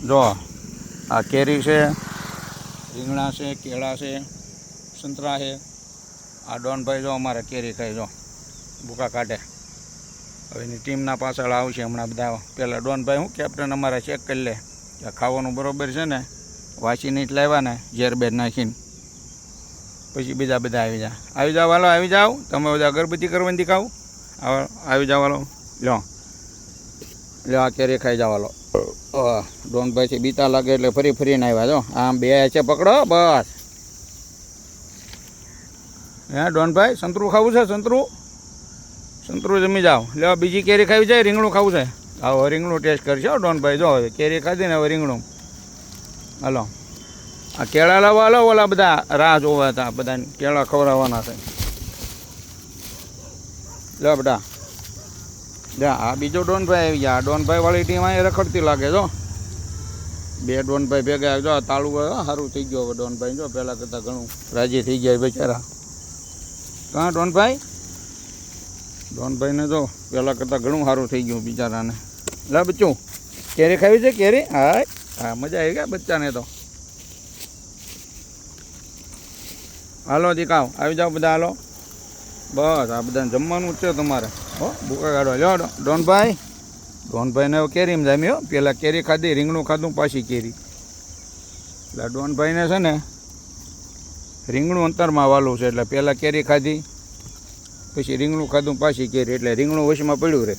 જો આ કેરી છે, રીંગણા છે, કેળા છે, સંતરા છે. આ ડોનભાઈ જો અમારે કેરી ખાઈ જો ભૂકા કાઢે. હવે એની ટીમના પાછળ આવશે હમણાં બધા. પહેલાં ડોનભાઈ હું કેપ્ટન અમારે ચેક કરી લે કે ખાવાનું બરાબર છે ને, વાંચીને જ લાવ્યા ને ઝેર બેર નાખીને. પછી બીજા બધા આવી જાઓ વાલો, આવી જાઓ. તમે બધા અગરબત્તી કરવાની ખાવ આવી જાઓ વાલો. લ્યો આ કેરી ખાઈ જાઓ વાલો. ડોનભાઈથી બીતા લાગે એટલે ફરી ફરીને આવ્યા જો. આમ બે છે પકડો બસ. હે ડોનભાઈ સંતરું ખાવું છે? સંતરું જમી જાઓ. લ્યો બીજી કેરી ખાવી છે, રીંગણું ખાવું છે? આવો રીંગણું ટેસ્ટ કરશે ડોનભાઈ. જો હવે કેરી ખાધી ને હવે રીંગણું. હાલો આ કેળા લાવવા હાલો. ઓલા બધા રાહ જોવા હતા, બધા કેળા ખવડાવવાના છે. લ્યો બેટા લ્યો. આ બીજો ડોનભાઈ આવી ગયા. આ ડોનભાઈ વાળી ટીમ અહીં રખડતી લાગે જો. બે ડોનભાઈ ભેગા જો. તાળું સારું થઈ ગયું હવે ડોનભાઈ જો. પહેલાં કરતાં ઘણું રાજી થઈ ગયા બેચારા. કાં ડોનભાઈને જો પહેલાં કરતાં ઘણું સારું થઈ ગયું બિચારાને. લા બચ્ચું કેરી ખાવી છે? કેરી હા મજા આવી ગયા બચ્ચાને તો. હાલો દીકાવ આવી જાઓ બધા હાલો. બસ આ બધાને જમવાનું જ છે તમારે. હો ભૂકા કાઢો. લ્યો ડોનભાઈને હવે કેરીમાં જામી હો. પહેલાં કેરી ખાધી, રીંગણું ખાધું, પાછી કેરી. એટલે ડોનભાઈને છે ને રીંગણું અંતરમાં વાલું છે. એટલે પહેલાં કેરી ખાધી, પછી રીંગણું ખાધું, પાછી કેરી. એટલે રીંગણું વશમાં પડ્યું રહે.